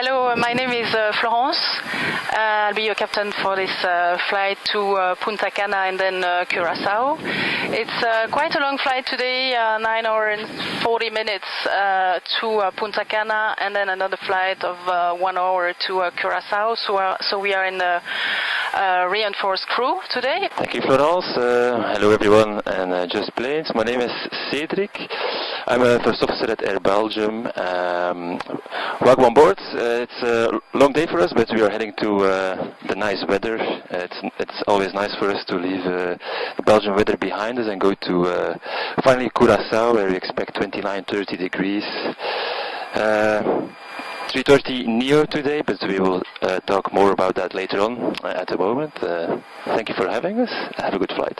Hello, my name is Florence. I'll be your captain for this flight to Punta Cana and then Curaçao. It's quite a long flight today, 9 hours and 40 minutes to Punta Cana, and then another flight of 1 hour to Curaçao. So we are in a reinforced crew today. Thank you, Florence. Hello everyone, and just planes. My name is Cedric. I'm a first officer at Air Belgium. Welcome on board. It's a long day for us, but we are heading to the nice weather. It's always nice for us to leave the Belgian weather behind us and go to finally Curaçao, where we expect 29-30 degrees. 330neo today, but we will talk more about that later on. At the moment, thank you for having us. Have a good flight.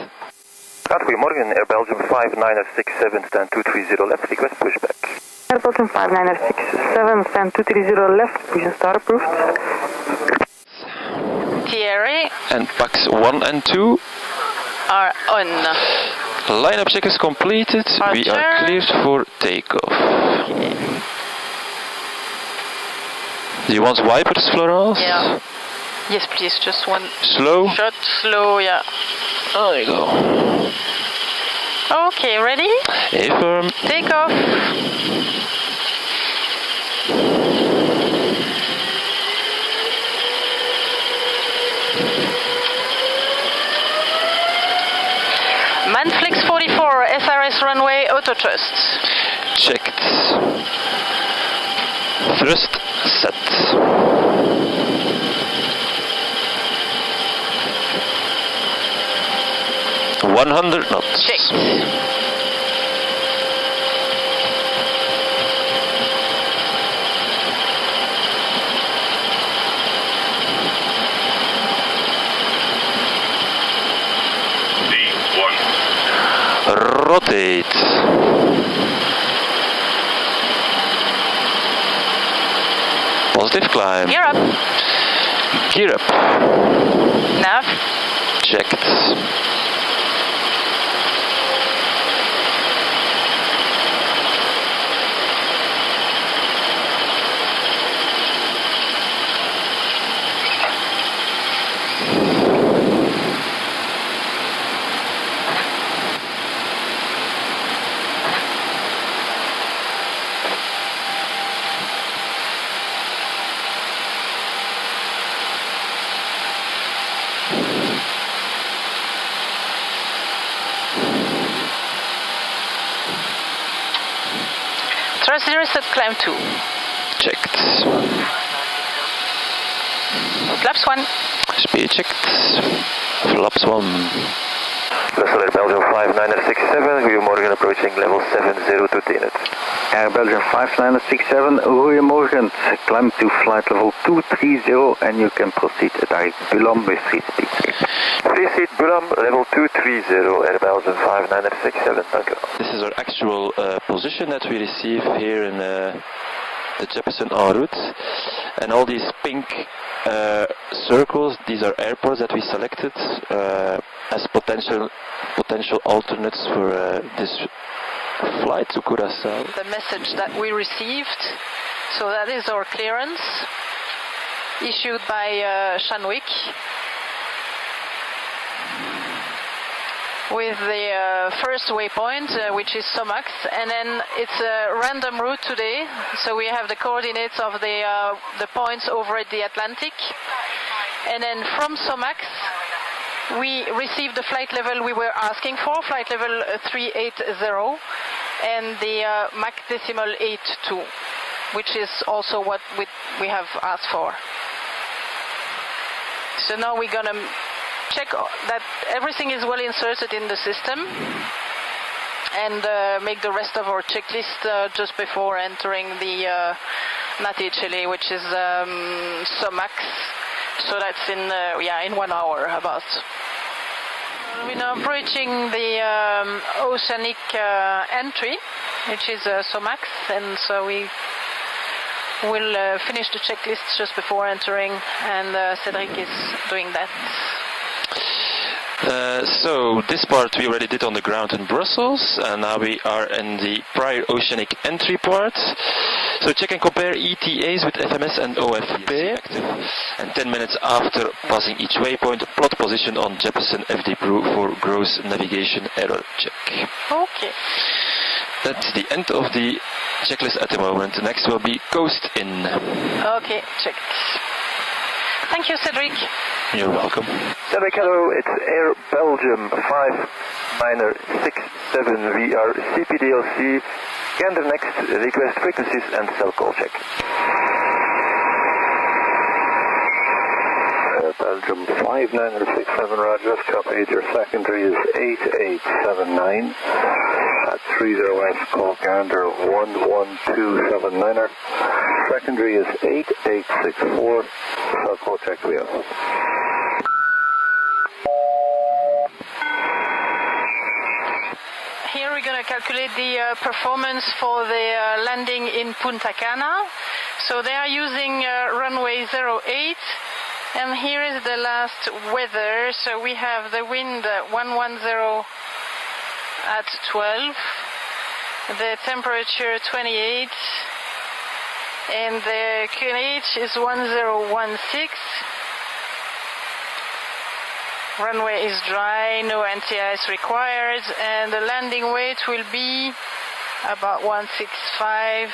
Goedemorgen, Air Belgium 5967, stand 230 left, request pushback. Air Belgium 5967, stand 230 left, push and start approved. Thierry And PAX 1 and 2 are on. lineup check is completed. We are cleared for takeoff. Do you want wipers, Florence? Yeah. Yes, please, just one. Slow? Shot, slow, yeah. There you go. Okay, ready? Affirm. Take off. Manflix 44, SRS runway, auto thrust. Checked. Thrust set. $100 knots. Checked. Rotate. Positive climb. Gear up. Gear up. Nav. Checked. Thrust 0 set, climb 2. Checked. Flaps 1. Speed checked. Flaps 1. Vessel Air Belgium 5967, goedemorgen, approaching level 70 to TNet. Air Belgium 5967, goedemorgen, climb to flight level 230 and you can proceed direct Bulam with free speed. Free seat Bulam, level 230, Air Belgium 5967, dank u wel. This is our actual position that we receive here in the Jefferson en route, and all these pink circles, these are airports that we selected as potential alternates for this flight to Curaçao. The message that we received, so that is our clearance issued by Shanwick with the first waypoint, which is Somax, and then it's a random route today, so we have the coordinates of the points over at the Atlantic, and then from Somax we received the flight level we were asking for, flight level 380, and the Mach decimal 82, which is also what we have asked for. So now we're gonna check that everything is well inserted in the system and make the rest of our checklist just before entering the Nati Chile, which is Somax. So that's in 1 hour about. We're now approaching the Oceanic Entry, which is Somax, and so we will finish the checklist just before entering, and Cedric is doing that. So this part we already did on the ground in Brussels, and now we are in the prior Oceanic Entry part. So check and compare ETAs with FMS and OFP. And 10 minutes after passing each waypoint, plot position on Jeppesen FD Pro for gross navigation error check. Okay. That's the end of the checklist at the moment. Next will be coast in. Okay, check. Thank you, Cedric. You're welcome. Cedric, hello, it's Air Belgium 5967. We are CPDLC. Scan the next, request frequencies and cell call check. Belgium 5967, Roger, copied. Your secondary is 8879. At 30F, call Gander 11279er. Secondary is 8864. Cell call check to you. Here we're going to calculate the performance for the landing in Punta Cana. So they are using runway 08. And here is the last weather. So we have the wind 110 at 12, the temperature 28, and the QNH is 1016. Runway is dry, no anti-ice required, and the landing weight will be about 165.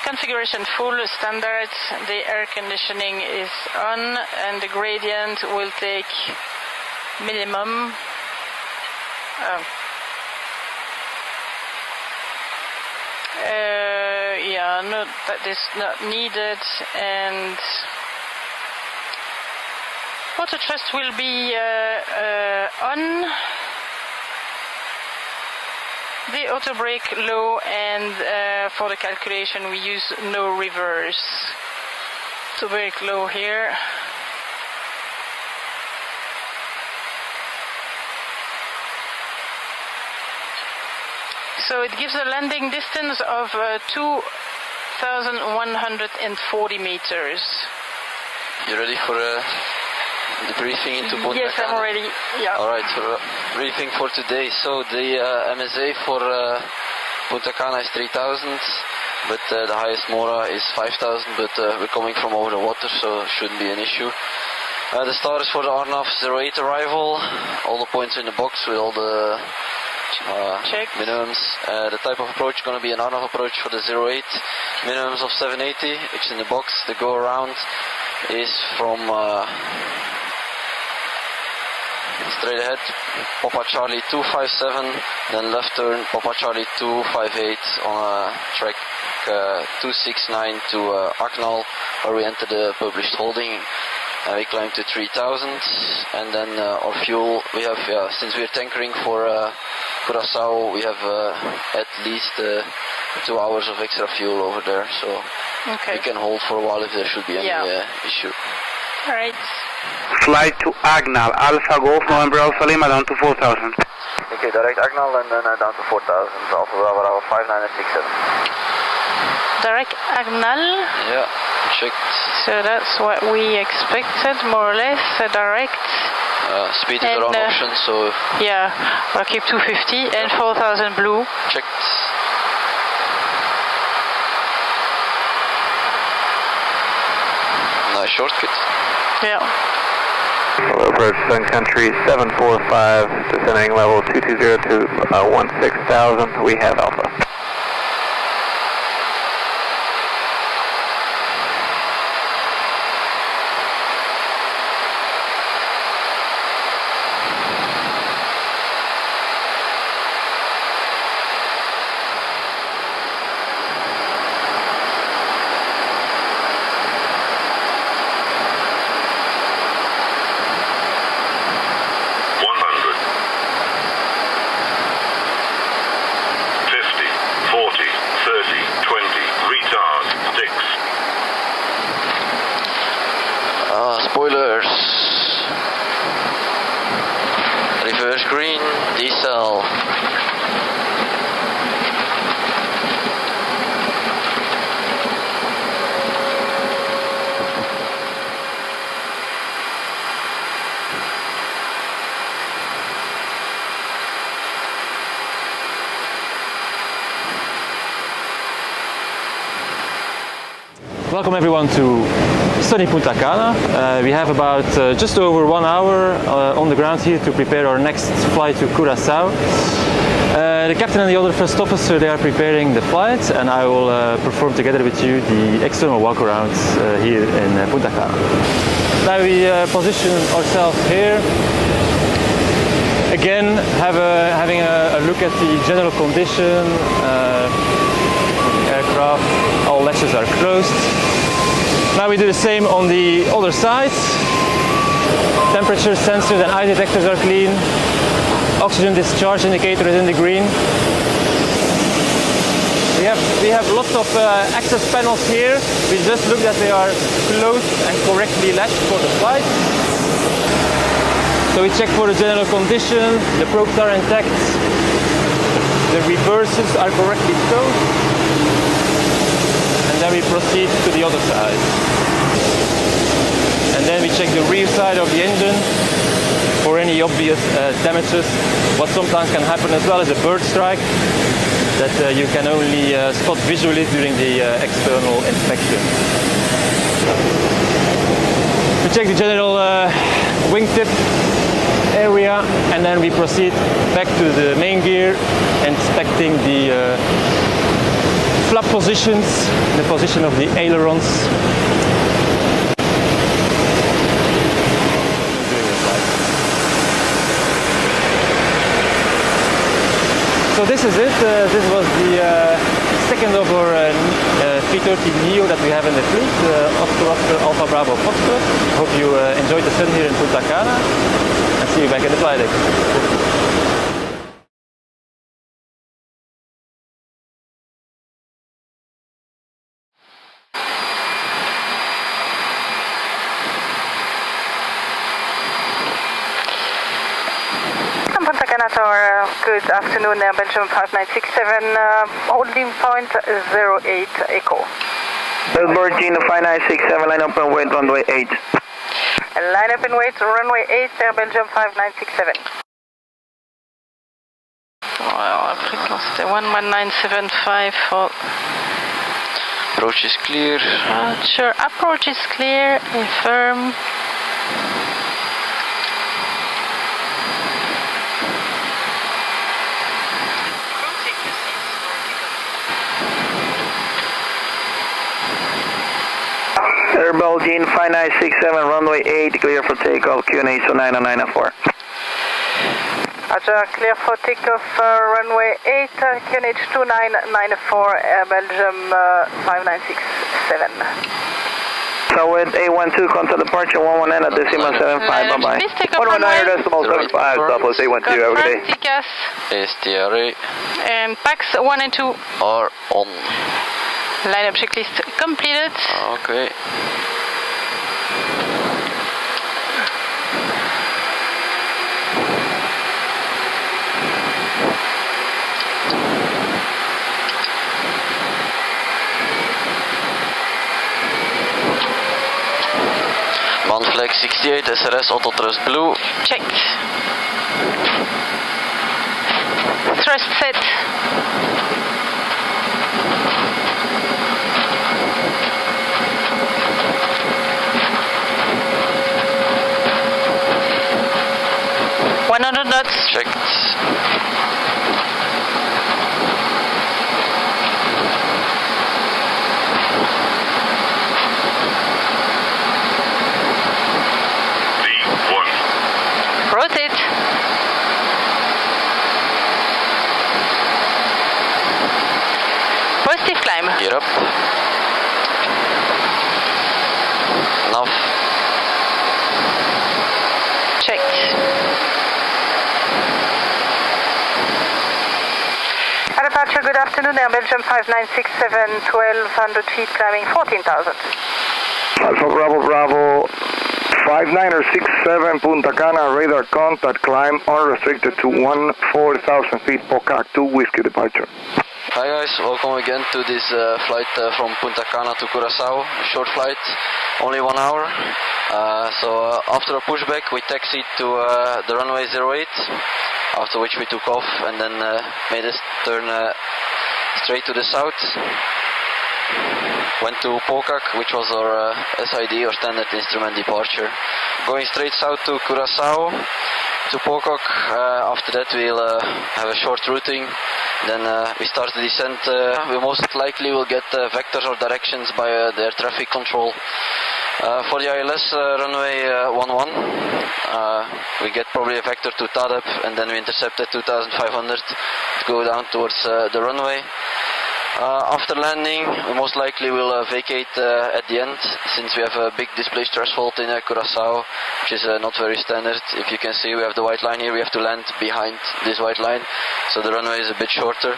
Configuration full, standard, the air conditioning is on, and the gradient will take minimum. Yeah, no, that is not needed, and water thrust will be on. The auto brake low, and for the calculation we use no reverse. So brake low here. So it gives a landing distance of 2,140 meters. You ready for the briefing into Punta Cana? Yes, I'm ready. Yeah. Alright, so briefing for today. So the MSA for Punta Cana is 3,000, but the highest Mora is 5,000, but we're coming from over the water, so it shouldn't be an issue. The stars for the Arnav 08 arrival, all the points in the box with all the minimums. The type of approach is going to be an Arnav approach for the 08, minimums of 780, it's in the box. The go around is from straight ahead, Papa Charlie 257, then left turn Papa Charlie 258 on a track 269 to Aknal, where we enter the published holding. We climb to 3,000, and then our fuel, we have, since we're tankering for Curaçao, we have at least 2 hours of extra fuel over there, so we can hold for a while if there should be any issue. Alright. Flight to Agnal, Alpha Golf, November Alpha Lima, down to 4,000. Okay, direct Agnal and then down to 4,000, Alpha Bravo 5967. Direct Agnal? Yeah, checked. So that's what we expected, more or less, direct. Speed is the wrong option, so... Yeah, I'll keep 250 and 4,000 blue. Checked. Nice shortcut. Yeah. Approach Sun Country 745, descending level 220 to 16,000. We have Alpha. Welcome everyone to sunny Punta Cana. We have about just over 1 hour on the ground here to prepare our next flight to Curaçao. The captain and the other first officer, they are preparing the flight, and I will perform together with you the external walk-arounds here in Punta Cana. Now we position ourselves here. Again, having a look at the general condition of the aircraft. All latches are closed. Now we do the same on the other side. Temperature sensors and eye detectors are clean. Oxygen discharge indicator is in the green. We have lots of access panels here. We just look that they are closed and correctly latched for the flight. So we check for the general condition, the probes are intact, the reverses are correctly stowed, and then we proceed to the other side. And then we check the rear side of the engine for any obvious damages. What sometimes can happen as well is a bird strike that you can only spot visually during the external inspection. We check the general wingtip area, and then we proceed back to the main gear, inspecting the flap positions, the position of the ailerons. So this is it. This was the second of our A330neo that we have in the fleet, Oscar Alpha Bravo Foxtrot. Hope you enjoyed the sun here in Punta Cana, and see you back at the flight deck. Punta Cana Tower, good afternoon, Belgium 5967, holding point 08 Echo. Billboard Gino 5967, line up and wait, runway 8. Line up and wait, runway 8, Belgium 5967. Well, fréquence 11975 for... Approach is clear. Sure, approach is clear, firm. Air Belgium 5967, runway 8, clear for takeoff, QNH 90904. Roger, clear for takeoff, runway 8, QNH 2994, Air Belgium 5967. So with A12, contact departure 11 at decimal 75, bye bye. 119 decimal 75, Southwest A12, have a good day. STRA. And PAX 1 and 2 are on. Line-up checklist completed. Okay. One flag 68, SRS auto thrust blue. Checked. Thrust set. Knots. Checked. V1. Rotate. Positive climb. Gear up. Nav. Checked. Departure, good afternoon, Air Belgium 5967, 1200 feet, climbing 14,000. Alpha Bravo Bravo 5967, Punta Cana, radar contact, climb unrestricted to 14,000 feet, POCAC 2, Whiskey departure. Hi guys, welcome again to this flight from Punta Cana to Curaçao, short flight, only 1 hour. So after a pushback we taxied to the runway 08, after which we took off and then made us turn straight to the south. went to Pokak, which was our SID or standard instrument departure. Going straight south to Curaçao, to Pokak. After that we'll have a short routing. Then we start the descent. We most likely will get vectors or directions by the air traffic control. For the ILS runway 11, we get probably a vector to Tadep, and then we intercept at 2500 to go down towards the runway. After landing, we most likely will vacate at the end, since we have a big displaced threshold in Curaçao, which is not very standard. If you can see, we have the white line here, we have to land behind this white line, so the runway is a bit shorter.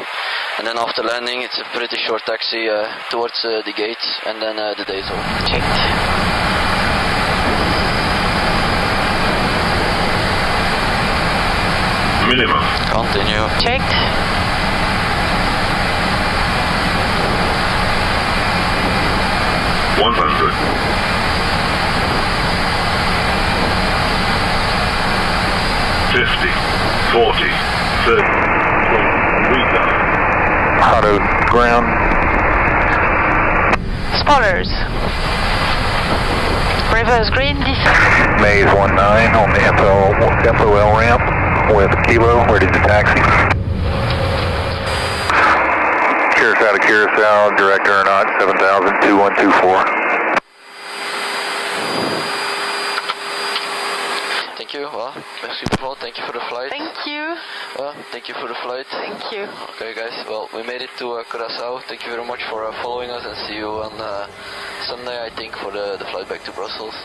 And then after landing, it's a pretty short taxi towards the gate, and then the day is over. Checked. Minimum. Continue. Checked. $100. 50, 40, 30, rebound. Auto ground. Spoilers. Reverse green, descent. Maze 19 on the FOL ramp with Kilo. Where did you taxi? Curaçao to Curaçao, direct aeronaut 7000-2124. Thank you. Well, merci beaucoup. Thank you for the flight. Thank you. Thank you for the flight. Thank you. Okay, guys. Well, we made it to Curaçao. Thank you very much for following us, and see you on Sunday, I think, for the flight back to Brussels.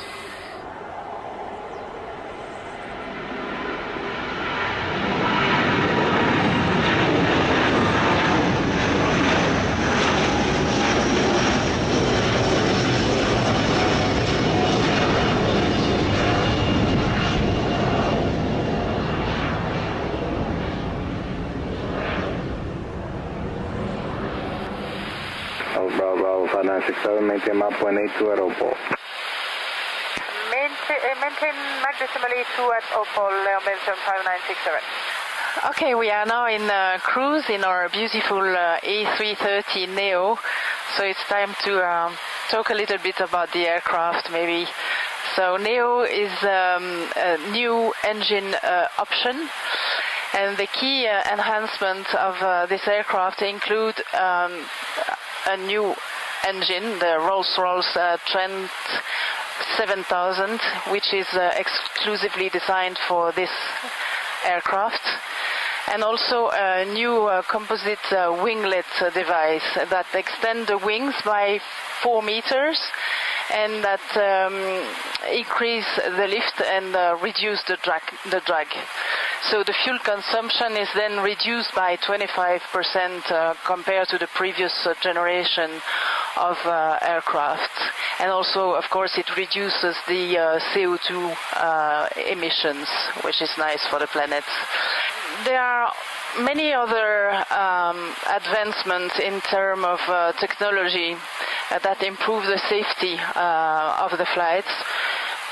Bravo 5967, maintain map 182 at Opal. Maintain Mac decimal 82 at Opal, Belgium 5967. Okay, we are now in cruise in our beautiful A330neo, so it's time to talk a little bit about the aircraft maybe. So Neo is a new engine option, and the key enhancement of this aircraft include a new engine, the Rolls-Royce Trent 7000, which is exclusively designed for this aircraft, and also a new composite winglet device that extend the wings by 4 meters and that increase the lift and reduce the drag. So the fuel consumption is then reduced by 25% compared to the previous generation of aircraft. And also, of course, it reduces the CO2 emissions, which is nice for the planet. There are many other advancements in terms of technology that improve the safety of the flights.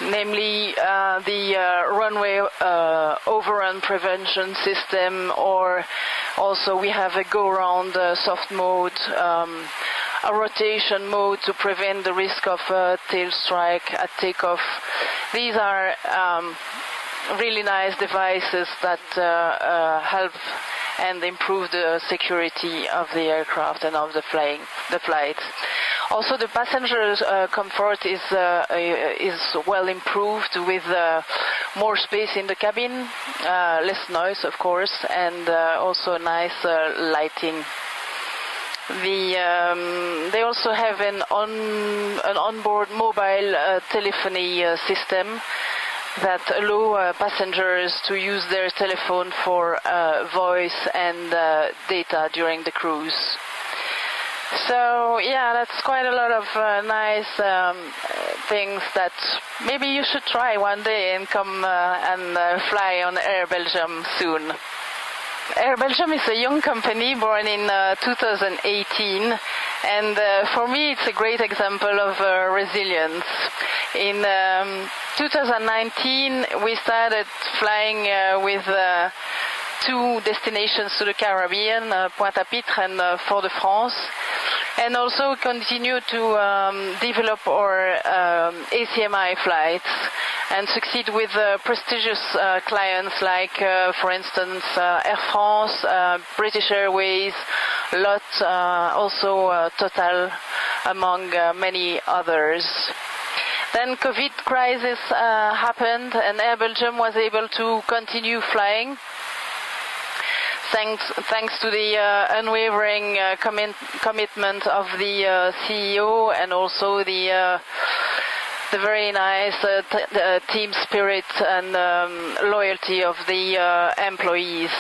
Namely the runway overrun prevention system, or also we have a go-round soft mode, a rotation mode to prevent the risk of tail strike at takeoff. These are really nice devices that help and improve the security of the aircraft and of the flight. Also, the passengers' comfort is well improved with more space in the cabin, less noise, of course, and also nice lighting. They also have an onboard mobile telephony system that allow passengers to use their telephone for voice and data during the cruise. So yeah, that's quite a lot of nice things that maybe you should try one day and come and fly on Air Belgium soon. Air Belgium is a young company born in 2018, and for me it's a great example of resilience. In 2019 we started flying with 2 destinations to the Caribbean, Punta Cana and Fort-de-France. and also continue to develop our ACMI flights and succeed with prestigious clients like, for instance, Air France, British Airways, LOT, also Total, among many others. Then COVID crisis happened, and Air Belgium was able to continue flying thanks to the unwavering commitment of the CEO and also the very nice team spirit and loyalty of the employees.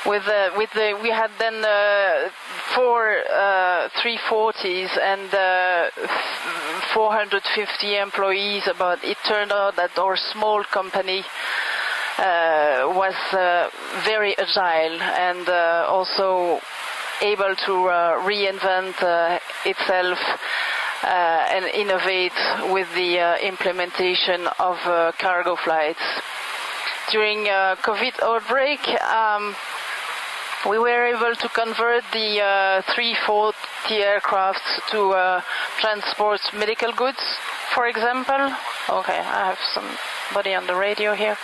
We had then 4 340s and 450 employees, but it turned out that our small company was very agile and also able to reinvent itself and innovate with the implementation of cargo flights. During COVID outbreak, we were able to convert the 340 aircraft to transport medical goods, for example. Okay, I have somebody on the radio here.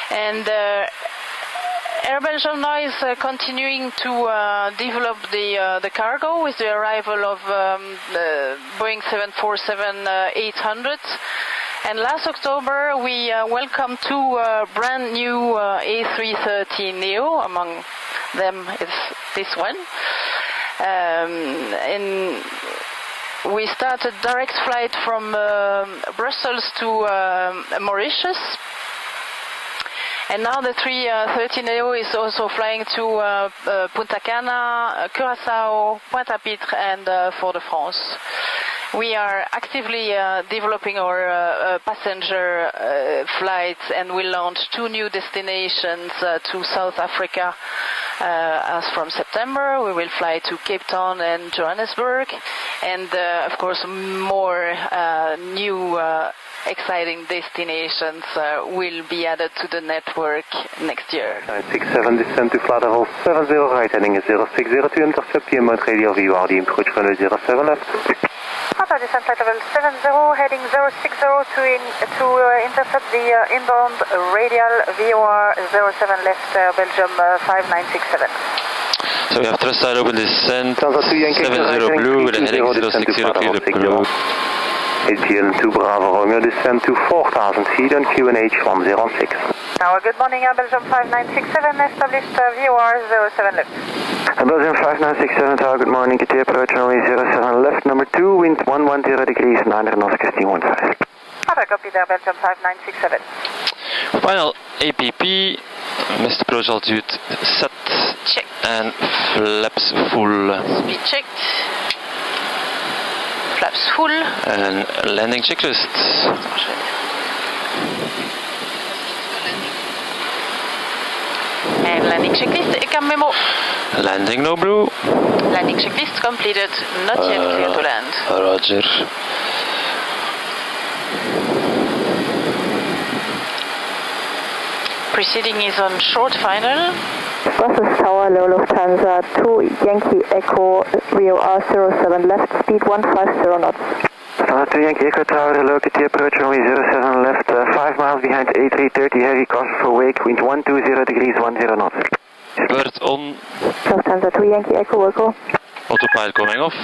And Air Belgium now is continuing to develop the cargo with the arrival of the Boeing 747-800. And last October we welcomed 2 brand new A330neo, among them is this one. And we started direct flight from Brussels to Mauritius. And now the 330neo is also flying to Punta Cana, Curaçao, Pointe-à-Pitre and Fort-de-France. We are actively developing our passenger flights, and we launched 2 new destinations to South Africa as from September. We will fly to Cape Town and Johannesburg, and of course more new exciting destinations will be added to the network next year. 967, descend to flight level 70, right heading is 0602, intercept the mode radio VUR, the approach runway 07 left. Papa, descend flight level 70, heading 060 to intercept the inbound radial VOR 07 left, Belgium 5967. So we have thrust side open descent, 70 blue with a heading 060 clear the blue. ATL 2 Bravo Romeo, descend to 4,000 feet on QNH 106. Now, good morning, Belgium 5967, established VOR 07 left. Belgium 5967, tower, good morning, KT approach runway 07 left, number 2, wind 110 degrees, 9 knots, 1615. Have copy there, Belgium 5967. Final APP, missed approach altitude set. Check. And flaps full. Speed checked. Flaps full. And landing checklist. And landing checklist, ECAM memo. Landing no blue. Landing checklist completed, not yet clear to land. Roger. Proceeding is on short final. Brussels Tower, low Lufthansa 2 Yankee Echo, VOR 07 left, speed 150 knots. 2 Yankee Echo Tower, hello, KT approach runway 07 left, 5 miles behind A330, heavy cost for wake, wind 120 degrees, 10 knots. Bird on. Lufthansa 2 Yankee Echo, Echo. Autopilot coming off.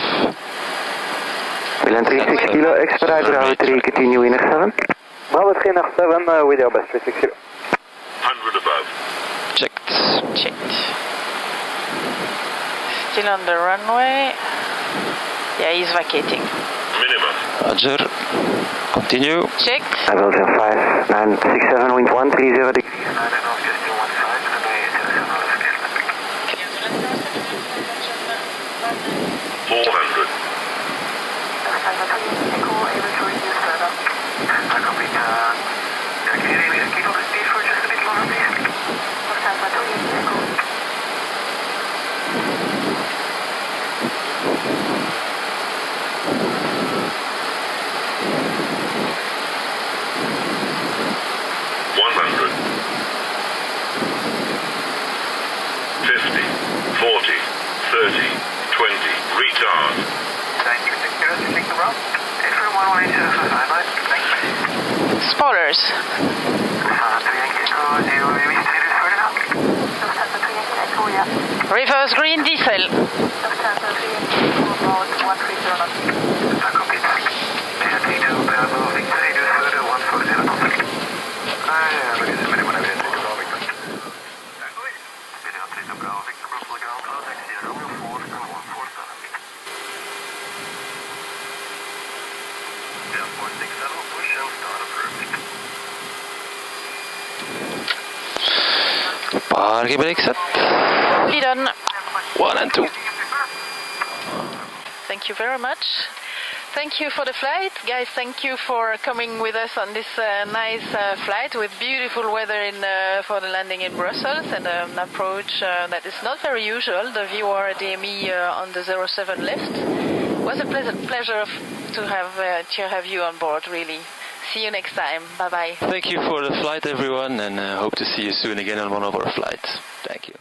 We land 36 kilo, expedite Bravo 3, continue in 7. Bravo 3 nach 7 with your best 360. 100 above. Checked. Checked. Still on the runway. Yeah, he's vacating. Minimum. Roger. Continue. Checked. Belgium 5967, wind 130 degrees. 400. Retard. meters. Reverse green diesel. Parkbrake set. Lead on. 1 and 2. Thank you very much. Thank you for the flight, guys. Thank you for coming with us on this nice flight with beautiful weather for the landing in Brussels and an approach that is not very usual. The VOR DME on the 07 left. It was a pleasure to have you on board, really. See you next time. Bye bye. Thank you for the flight, everyone, and hope to see you soon again on one of our flights. Thank you.